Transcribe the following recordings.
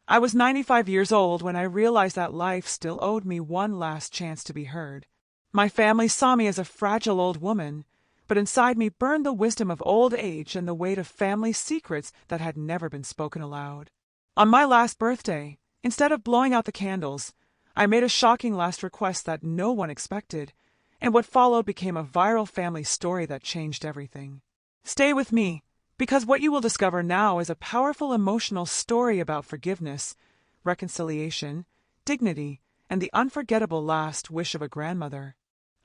I was 95 years old when I realized that life still owed me one last chance to be heard. My family saw me as a fragile old woman, but inside me burned the wisdom of old age and the weight of family secrets that had never been spoken aloud. On my last birthday, instead of blowing out the candles, I made a shocking last request that no one expected, and what followed became a viral family story that changed everything. Stay with me, because what you will discover now is a powerful emotional story about forgiveness, reconciliation, dignity, and the unforgettable last wish of a grandmother.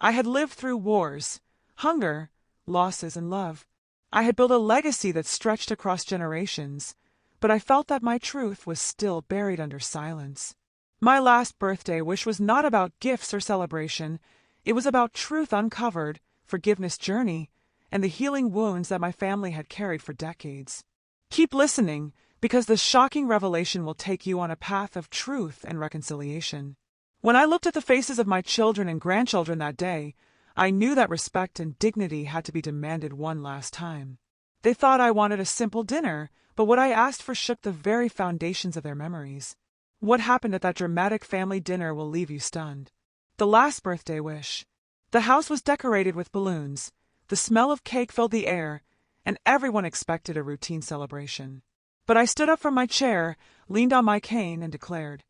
I had lived through wars, hunger, losses, and love. I had built a legacy that stretched across generations, but I felt that my truth was still buried under silence. My last birthday wish was not about gifts or celebration. It was about truth uncovered, forgiveness journey, and the healing wounds that my family had carried for decades. Keep listening, because the shocking revelation will take you on a path of truth and reconciliation. When I looked at the faces of my children and grandchildren that day, I knew that respect and dignity had to be demanded one last time. They thought I wanted a simple dinner, but what I asked for shook the very foundations of their memories. What happened at that dramatic family dinner will leave you stunned. The last birthday wish. The house was decorated with balloons. The smell of cake filled the air, and everyone expected a routine celebration. But I stood up from my chair, leaned on my cane, and declared,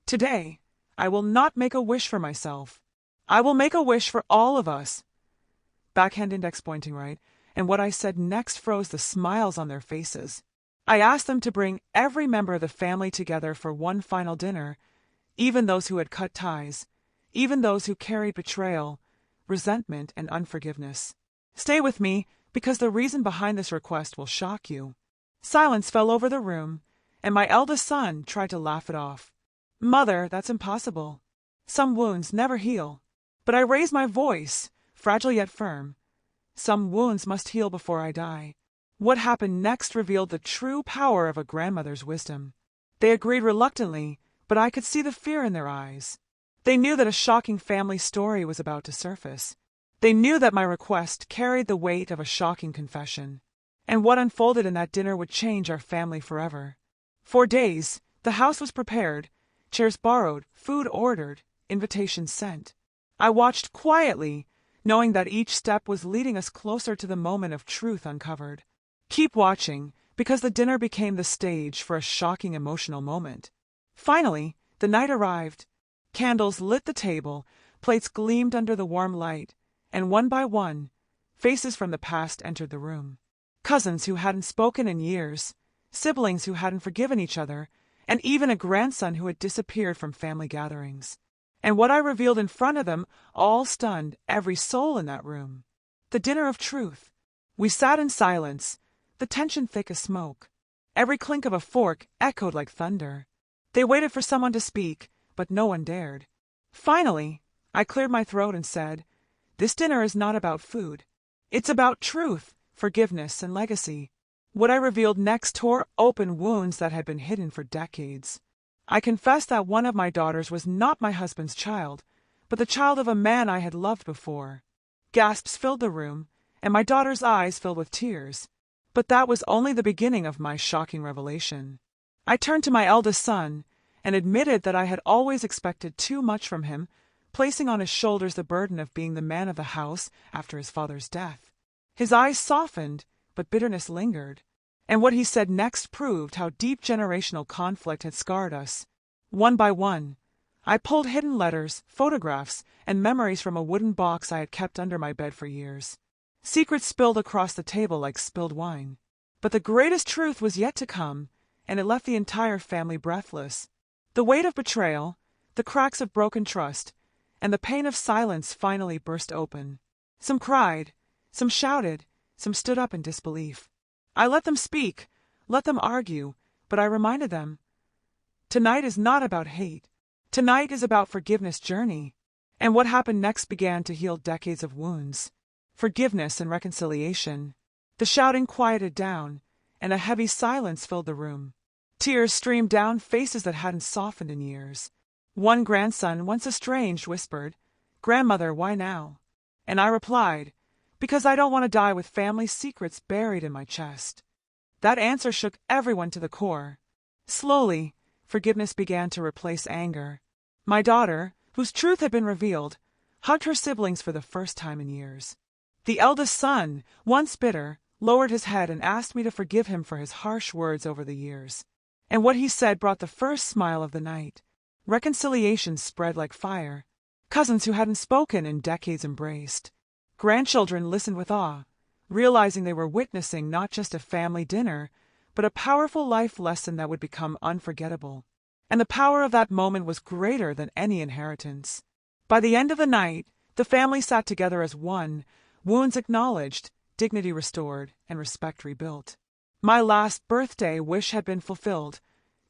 "Today, I will not make a wish for myself. I will make a wish for all of us." Backhand index pointing right, and what I said next froze the smiles on their faces. I asked them to bring every member of the family together for one final dinner, even those who had cut ties, even those who carried betrayal, resentment, and unforgiveness. Stay with me, because the reason behind this request will shock you. Silence fell over the room, and my eldest son tried to laugh it off. "Mother, that's impossible. Some wounds never heal." But I raised my voice, fragile yet firm. "Some wounds must heal before I die." What happened next revealed the true power of a grandmother's wisdom. They agreed reluctantly, but I could see the fear in their eyes. They knew that a shocking family story was about to surface. They knew that my request carried the weight of a shocking confession. And what unfolded in that dinner would change our family forever. For days, the house was prepared, chairs borrowed, food ordered, invitations sent. I watched quietly, knowing that each step was leading us closer to the moment of truth uncovered. Keep watching, because the dinner became the stage for a shocking emotional moment. Finally, the night arrived. Candles lit the table, plates gleamed under the warm light, and one by one, faces from the past entered the room. Cousins who hadn't spoken in years, siblings who hadn't forgiven each other, and even a grandson who had disappeared from family gatherings. And what I revealed in front of them all stunned every soul in that room. The dinner of truth. We sat in silence, the tension thick as smoke. Every clink of a fork echoed like thunder. They waited for someone to speak, but no one dared. Finally, I cleared my throat and said, "This dinner is not about food. It's about truth, forgiveness, and legacy." What I revealed next tore open wounds that had been hidden for decades. I confessed that one of my daughters was not my husband's child, but the child of a man I had loved before. Gasps filled the room, and my daughter's eyes filled with tears. But that was only the beginning of my shocking revelation. I turned to my eldest son and admitted that I had always expected too much from him, placing on his shoulders the burden of being the man of the house after his father's death. His eyes softened, but bitterness lingered, and what he said next proved how deep generational conflict had scarred us. One by one, I pulled hidden letters, photographs, and memories from a wooden box I had kept under my bed for years. Secrets spilled across the table like spilled wine. But the greatest truth was yet to come, and it left the entire family breathless. The weight of betrayal, the cracks of broken trust, and the pain of silence finally burst open. Some cried, some shouted, some stood up in disbelief. I let them speak, let them argue, but I reminded them, tonight is not about hate. Tonight is about forgiveness journey. And what happened next began to heal decades of wounds. Forgiveness and reconciliation. The shouting quieted down, and a heavy silence filled the room. Tears streamed down faces that hadn't softened in years. One grandson, once estranged, whispered, "Grandmother, why now?" And I replied, "Because I don't want to die with family secrets buried in my chest." That answer shook everyone to the core. Slowly, forgiveness began to replace anger. My daughter, whose truth had been revealed, hugged her siblings for the first time in years. The eldest son, once bitter, lowered his head and asked me to forgive him for his harsh words over the years. And what he said brought the first smile of the night. Reconciliation spread like fire. Cousins who hadn't spoken in decades embraced. Grandchildren listened with awe, realizing they were witnessing not just a family dinner, but a powerful life lesson that would become unforgettable. And the power of that moment was greater than any inheritance. By the end of the night, the family sat together as one, wounds acknowledged, dignity restored, and respect rebuilt. My last birthday wish had been fulfilled,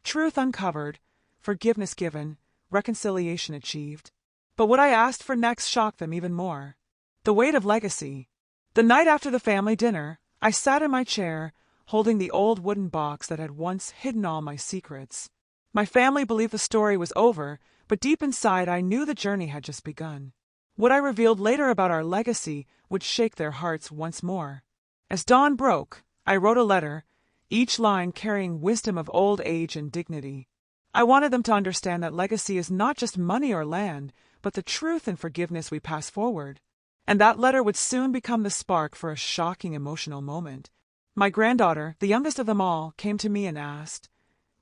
truth uncovered, forgiveness given, reconciliation achieved. But what I asked for next shocked them even more. The weight of legacy. The night after the family dinner, I sat in my chair, holding the old wooden box that had once hidden all my secrets. My family believed the story was over, but deep inside I knew the journey had just begun. What I revealed later about our legacy would shake their hearts once more. As dawn broke, I wrote a letter, each line carrying wisdom of old age and dignity. I wanted them to understand that legacy is not just money or land, but the truth and forgiveness we pass forward. And that letter would soon become the spark for a shocking emotional moment. My granddaughter, the youngest of them all, came to me and asked,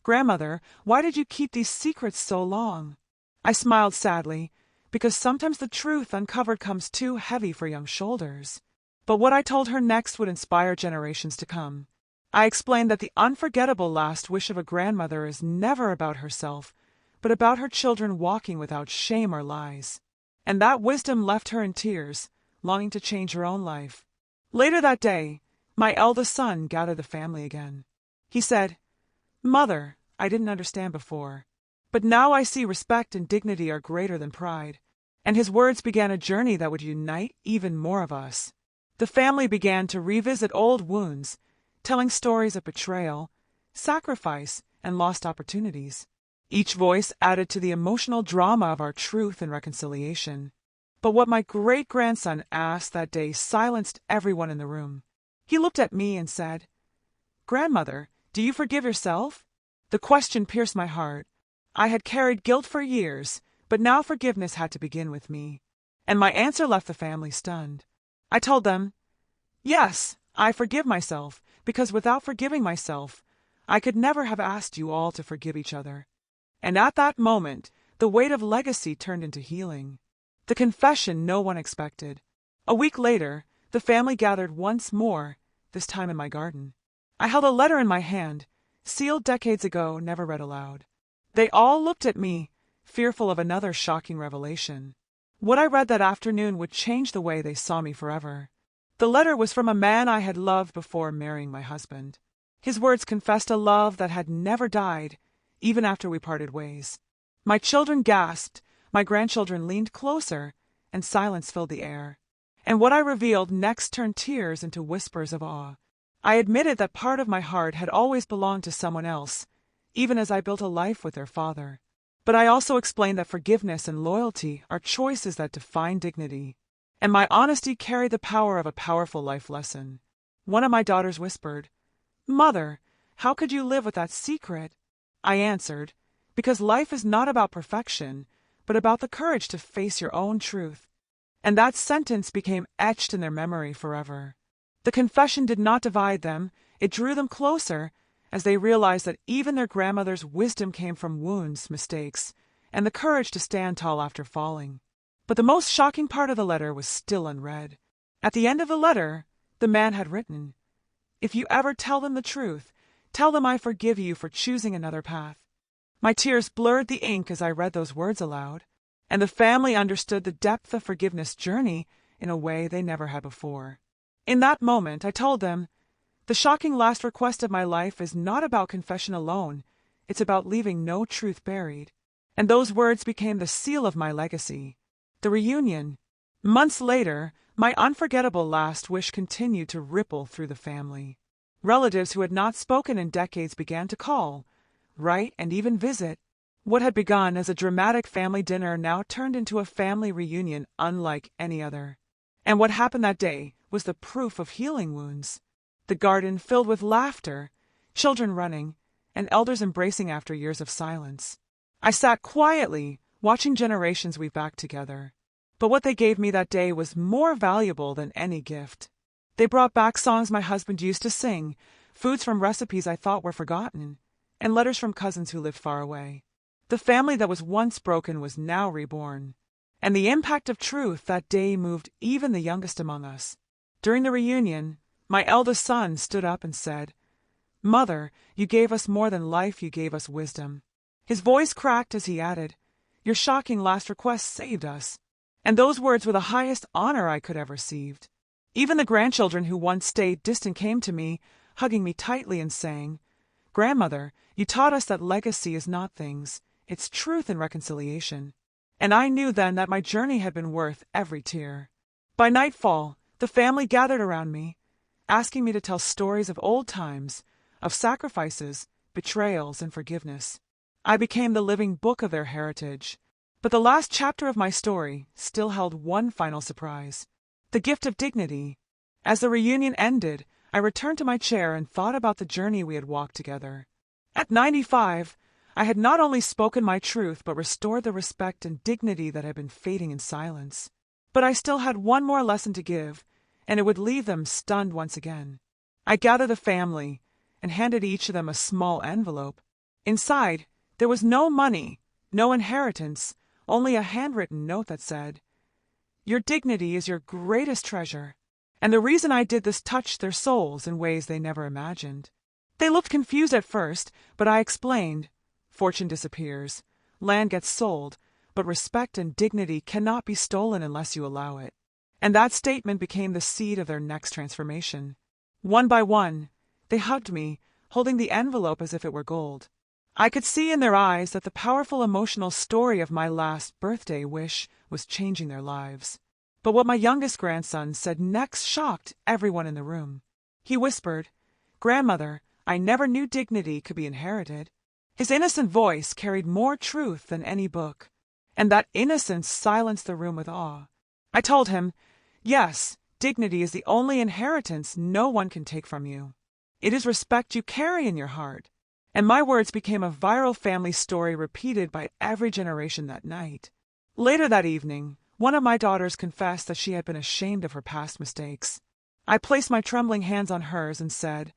"Grandmother, why did you keep these secrets so long?" I smiled sadly, because sometimes the truth uncovered comes too heavy for young shoulders. But what I told her next would inspire generations to come. I explained that the unforgettable last wish of a grandmother is never about herself, but about her children walking without shame or lies. And that wisdom left her in tears, longing to change her own life. Later that day, my eldest son gathered the family again. He said, "Mother, I didn't understand before, but now I see respect and dignity are greater than pride." And his words began a journey that would unite even more of us. The family began to revisit old wounds, telling stories of betrayal, sacrifice, and lost opportunities. Each voice added to the emotional drama of our truth and reconciliation. But what my great-grandson asked that day silenced everyone in the room. He looked at me and said, "Grandmother, do you forgive yourself?" The question pierced my heart. I had carried guilt for years, but now forgiveness had to begin with me. And my answer left the family stunned. I told them, "Yes, I forgive myself, because without forgiving myself, I could never have asked you all to forgive each other." And at that moment, the weight of legacy turned into healing. The confession no one expected. A week later, the family gathered once more, this time in my garden. I held a letter in my hand, sealed decades ago, never read aloud. They all looked at me, fearful of another shocking revelation. What I read that afternoon would change the way they saw me forever. The letter was from a man I had loved before marrying my husband. His words confessed a love that had never died, even after we parted ways. My children gasped, my grandchildren leaned closer, and silence filled the air. And what I revealed next turned tears into whispers of awe. I admitted that part of my heart had always belonged to someone else, even as I built a life with their father. But I also explained that forgiveness and loyalty are choices that define dignity. And my honesty carried the power of a powerful life lesson. One of my daughters whispered, "Mother, how could you live with that secret?" I answered, "Because life is not about perfection, but about the courage to face your own truth." And that sentence became etched in their memory forever. The confession did not divide them, it drew them closer, as they realized that even their grandmother's wisdom came from wounds, mistakes, and the courage to stand tall after falling. But the most shocking part of the letter was still unread. At the end of the letter, the man had written, "If you ever tell them the truth, tell them I forgive you for choosing another path." My tears blurred the ink as I read those words aloud, and the family understood the depth of forgiveness journey in a way they never had before. In that moment, I told them, the shocking last request of my life is not about confession alone, it's about leaving no truth buried. And those words became the seal of my legacy. The reunion. Months later, my unforgettable last wish continued to ripple through the family. Relatives who had not spoken in decades began to call, write, and even visit. What had begun as a dramatic family dinner now turned into a family reunion unlike any other. And what happened that day was the proof of healing wounds. The garden filled with laughter, children running, and elders embracing after years of silence. I sat quietly, watching generations weave back together. But what they gave me that day was more valuable than any gift. They brought back songs my husband used to sing, foods from recipes I thought were forgotten, and letters from cousins who lived far away. The family that was once broken was now reborn. And the impact of truth that day moved even the youngest among us. During the reunion, my eldest son stood up and said, "Mother, you gave us more than life, you gave us wisdom." His voice cracked as he added, "Your shocking last request saved us." And those words were the highest honor I could have received. Even the grandchildren who once stayed distant came to me, hugging me tightly and saying, "Grandmother, you taught us that legacy is not things, it's truth and reconciliation." And I knew then that my journey had been worth every tear. By nightfall, the family gathered around me, asking me to tell stories of old times, of sacrifices, betrayals, and forgiveness. I became the living book of their heritage. But the last chapter of my story still held one final surprise: the gift of dignity. As the reunion ended, I returned to my chair and thought about the journey we had walked together. At 95, I had not only spoken my truth but restored the respect and dignity that had been fading in silence. But I still had one more lesson to give, and it would leave them stunned once again. I gathered the family and handed each of them a small envelope. Inside, there was no money, no inheritance, only a handwritten note that said, "Your dignity is your greatest treasure." And the reason I did this touched their souls in ways they never imagined. They looked confused at first, but I explained, fortune disappears, land gets sold, but respect and dignity cannot be stolen unless you allow it. And that statement became the seed of their next transformation. One by one, they hugged me, holding the envelope as if it were gold. I could see in their eyes that the powerful emotional story of my last birthday wish was changing their lives. But what my youngest grandson said next shocked everyone in the room. He whispered, "Grandmother, I never knew dignity could be inherited." His innocent voice carried more truth than any book, and that innocence silenced the room with awe. I told him, "Yes, dignity is the only inheritance no one can take from you. It is respect you carry in your heart." And my words became a viral family story repeated by every generation that night. Later that evening, one of my daughters confessed that she had been ashamed of her past mistakes. I placed my trembling hands on hers and said,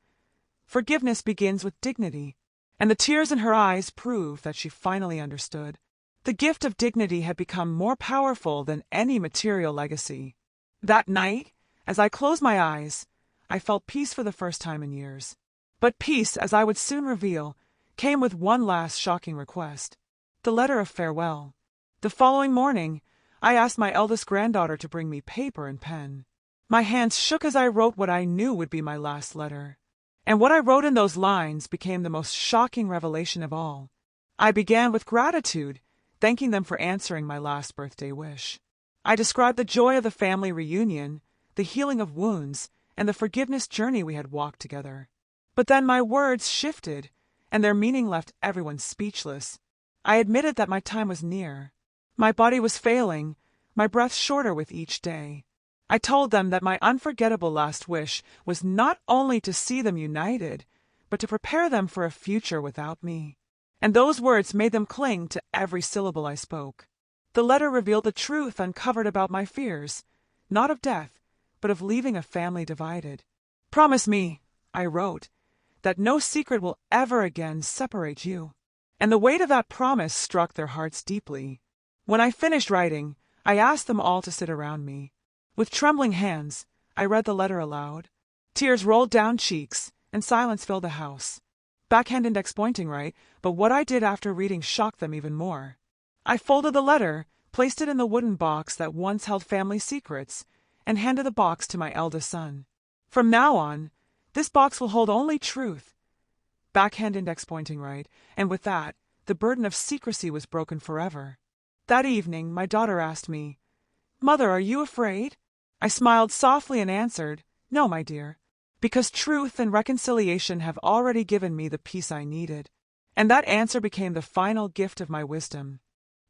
"Forgiveness begins with dignity." And the tears in her eyes proved that she finally understood. The gift of dignity had become more powerful than any material legacy. That night, as I closed my eyes, I felt peace for the first time in years. But peace, as I would soon reveal, came with one last shocking request: the letter of farewell. The following morning, I asked my eldest granddaughter to bring me paper and pen. My hands shook as I wrote what I knew would be my last letter. And what I wrote in those lines became the most shocking revelation of all. I began with gratitude, thanking them for answering my last birthday wish. I described the joy of the family reunion, the healing of wounds, and the forgiveness journey we had walked together. But then my words shifted, and their meaning left everyone speechless. I admitted that my time was near. My body was failing, my breath shorter with each day. I told them that my unforgettable last wish was not only to see them united, but to prepare them for a future without me. And those words made them cling to every syllable I spoke. The letter revealed the truth uncovered about my fears, not of death, but of leaving a family divided. "Promise me," I wrote, "that no secret will ever again separate you." And the weight of that promise struck their hearts deeply. When I finished writing, I asked them all to sit around me. With trembling hands, I read the letter aloud. Tears rolled down cheeks, and silence filled the house. Backhand index pointing right, but what I did after reading shocked them even more. I folded the letter, placed it in the wooden box that once held family secrets, and handed the box to my eldest son. "From now on, this box will hold only truth." Backhand index pointing right, and with that, the burden of secrecy was broken forever. That evening, my daughter asked me, "Mother, are you afraid?" I smiled softly and answered, "No, my dear, because truth and reconciliation have already given me the peace I needed." And that answer became the final gift of my wisdom.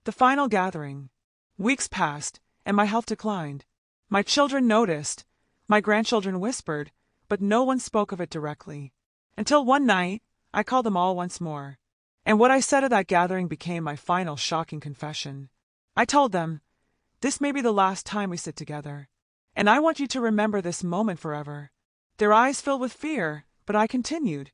The final gathering. Weeks passed, and my health declined. My children noticed, my grandchildren whispered, but no one spoke of it directly. Until one night, I called them all once more. And what I said at that gathering became my final shocking confession. I told them, "This may be the last time we sit together, and I want you to remember this moment forever." Their eyes filled with fear, but I continued,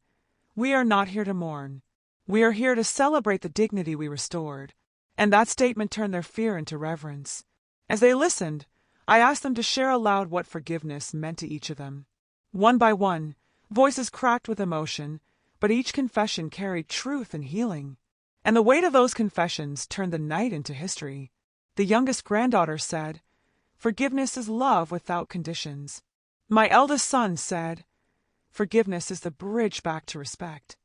"We are not here to mourn. We are here to celebrate the dignity we restored." And that statement turned their fear into reverence. As they listened, I asked them to share aloud what forgiveness meant to each of them. One by one, voices cracked with emotion, but each confession carried truth and healing. And the weight of those confessions turned the night into history. The youngest granddaughter said, "Forgiveness is love without conditions." My eldest son said, "Forgiveness is the bridge back to respect."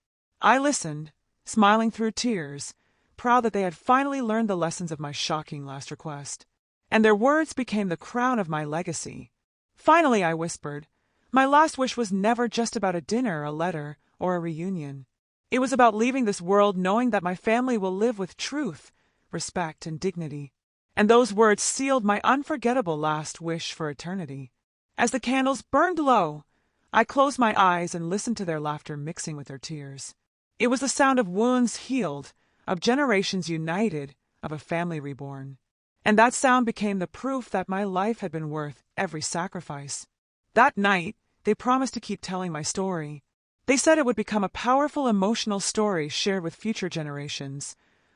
I listened, smiling through tears, proud that they had finally learned the lessons of my shocking last request. And their words became the crown of my legacy. Finally, I whispered, my last wish was never just about a dinner, a letter, or a reunion. It was about leaving this world knowing that my family will live with truth, respect, and dignity. And those words sealed my unforgettable last wish for eternity. As the candles burned low, I closed my eyes and listened to their laughter mixing with their tears. It was the sound of wounds healed, of generations united, of a family reborn. And that sound became the proof that my life had been worth every sacrifice. That night, they promised to keep telling my story. They said it would become a powerful emotional story shared with future generations,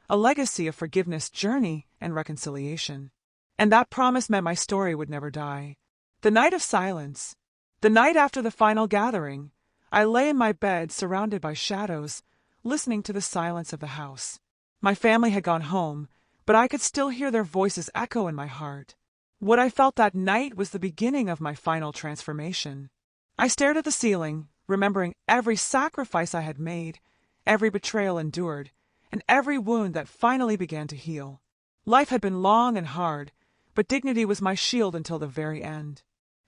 a legacy of forgiveness, journey, and reconciliation. And that promise meant my story would never die. The night of silence, the night after the final gathering, I lay in my bed surrounded by shadows, listening to the silence of the house. My family had gone home, but I could still hear their voices echo in my heart. What I felt that night was the beginning of my final transformation. I stared at the ceiling, remembering every sacrifice I had made, every betrayal endured, and every wound that finally began to heal. Life had been long and hard, but dignity was my shield until the very end.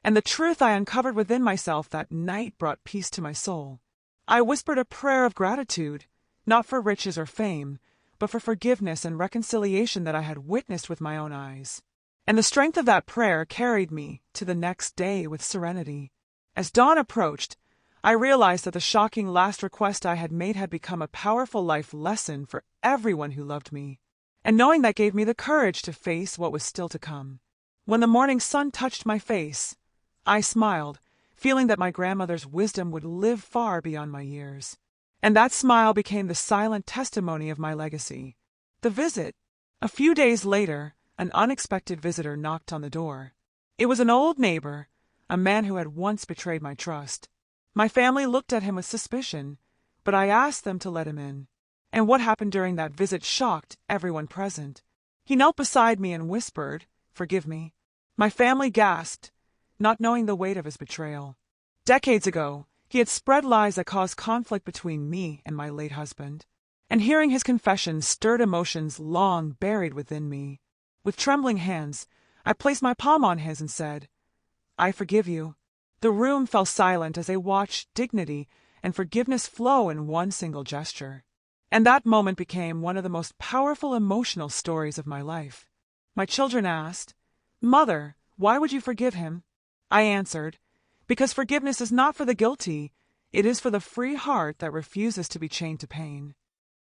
And the truth I uncovered within myself that night brought peace to my soul. I whispered a prayer of gratitude, not for riches or fame, but for forgiveness and reconciliation that I had witnessed with my own eyes. And the strength of that prayer carried me to the next day with serenity. As dawn approached, I realized that the shocking last request I had made had become a powerful life lesson for everyone who loved me. And knowing that gave me the courage to face what was still to come. When the morning sun touched my face, I smiled, feeling that my grandmother's wisdom would live far beyond my years. And that smile became the silent testimony of my legacy. The visit. A few days later, an unexpected visitor knocked on the door. It was an old neighbor, a man who had once betrayed my trust. My family looked at him with suspicion, but I asked them to let him in. And what happened during that visit shocked everyone present. He knelt beside me and whispered, "Forgive me." My family gasped, not knowing the weight of his betrayal. Decades ago, he had spread lies that caused conflict between me and my late husband. And hearing his confession stirred emotions long buried within me. With trembling hands, I placed my palm on his and said, "I forgive you." The room fell silent as I watched dignity and forgiveness flow in one single gesture. And that moment became one of the most powerful emotional stories of my life. My children asked, "Mother, why would you forgive him?" I answered, "Because forgiveness is not for the guilty, it is for the free heart that refuses to be chained to pain."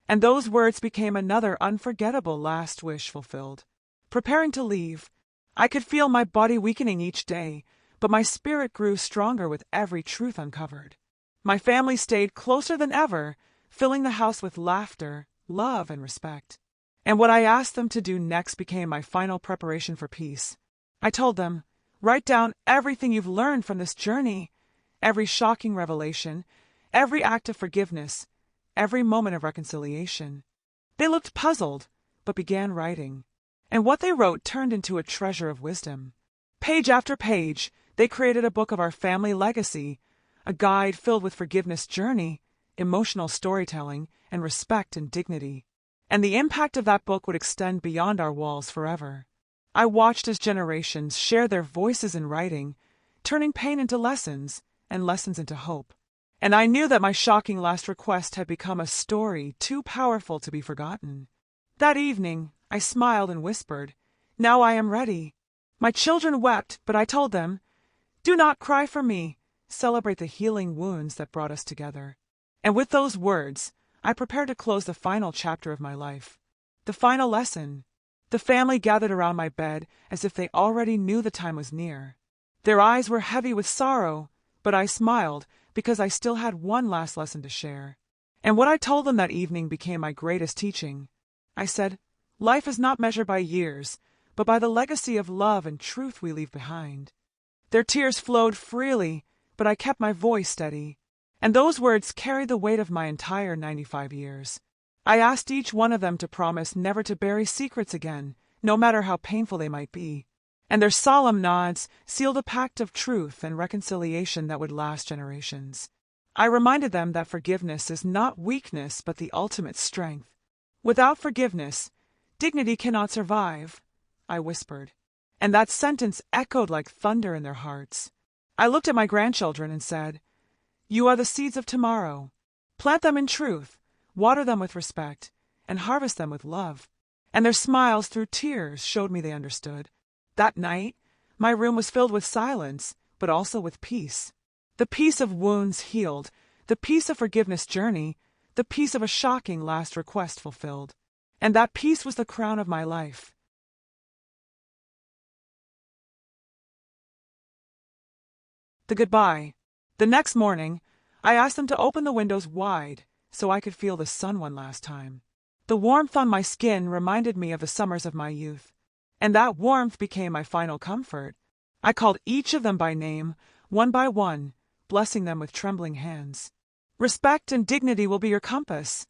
And those words became another unforgettable last wish fulfilled. Preparing to leave, I could feel my body weakening each day, but my spirit grew stronger with every truth uncovered. My family stayed closer than ever, filling the house with laughter, love, and respect. And what I asked them to do next became my final preparation for peace. I told them, "Write down everything you've learned from this journey, every shocking revelation, every act of forgiveness, every moment of reconciliation." They looked puzzled, but began writing. And what they wrote turned into a treasure of wisdom. Page after page, they created a book of our family legacy, a guide filled with forgiveness journey, emotional storytelling, and respect and dignity. And the impact of that book would extend beyond our walls forever. I watched as generations shared their voices in writing, turning pain into lessons and lessons into hope. And I knew that my shocking last request had become a story too powerful to be forgotten. That evening, I smiled and whispered, "Now I am ready." My children wept, but I told them, "Do not cry for me. Celebrate the healing wounds that brought us together." And with those words, I prepared to close the final chapter of my life. The final lesson. The family gathered around my bed as if they already knew the time was near. Their eyes were heavy with sorrow, but I smiled because I still had one last lesson to share. And what I told them that evening became my greatest teaching. I said, life is not measured by years, but by the legacy of love and truth we leave behind. Their tears flowed freely, but I kept my voice steady. And those words carried the weight of my entire 95 years. I asked each one of them to promise never to bury secrets again, no matter how painful they might be. And their solemn nods sealed a pact of truth and reconciliation that would last generations. I reminded them that forgiveness is not weakness but the ultimate strength. Without forgiveness, dignity cannot survive, I whispered. And that sentence echoed like thunder in their hearts. I looked at my grandchildren and said, you are the seeds of tomorrow. Plant them in truth, water them with respect, and harvest them with love. And their smiles through tears showed me they understood. That night, my room was filled with silence, but also with peace. The peace of wounds healed, the peace of forgiveness journey, the peace of a shocking last request fulfilled. And that peace was the crown of my life. The goodbye. The next morning, I asked them to open the windows wide so I could feel the sun one last time. The warmth on my skin reminded me of the summers of my youth, and that warmth became my final comfort. I called each of them by name, one by one, blessing them with trembling hands. Respect and dignity will be your compass,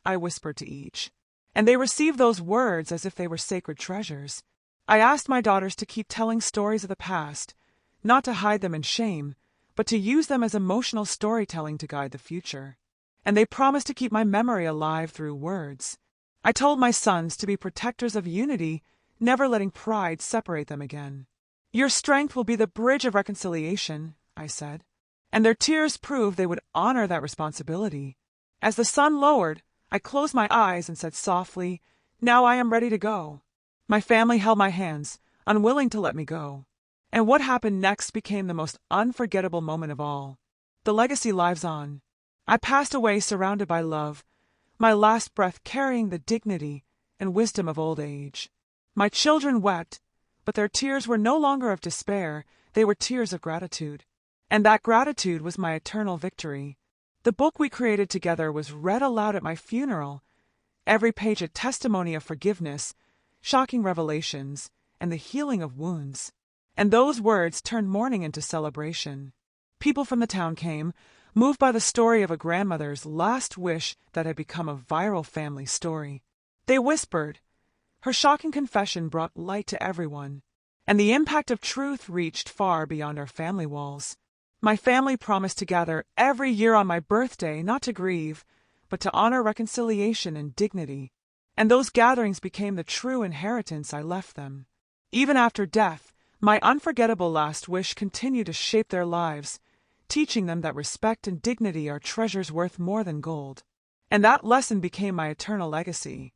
I whispered to each, and they received those words as if they were sacred treasures. I asked my daughters to keep telling stories of the past, not to hide them in shame, but to use them as emotional storytelling to guide the future. And they promised to keep my memory alive through words. I told my sons to be protectors of unity, never letting pride separate them again. Your strength will be the bridge of reconciliation, I said. And their tears proved they would honor that responsibility. As the sun lowered, I closed my eyes and said softly, now I am ready to go. My family held my hands, unwilling to let me go. And what happened next became the most unforgettable moment of all. The legacy lives on. I passed away surrounded by love, my last breath carrying the dignity and wisdom of old age. My children wept, but their tears were no longer of despair, they were tears of gratitude. And that gratitude was my eternal victory. The book we created together was read aloud at my funeral, every page a testimony of forgiveness, shocking revelations, and the healing of wounds. And those words turned mourning into celebration. People from the town came, moved by the story of a grandmother's last wish that had become a viral family story. They whispered. Her shocking confession brought light to everyone, and the impact of truth reached far beyond our family walls. My family promised to gather every year on my birthday not to grieve, but to honor reconciliation and dignity. And those gatherings became the true inheritance I left them. Even after death, my unforgettable last wish continued to shape their lives, teaching them that respect and dignity are treasures worth more than gold. And that lesson became my eternal legacy.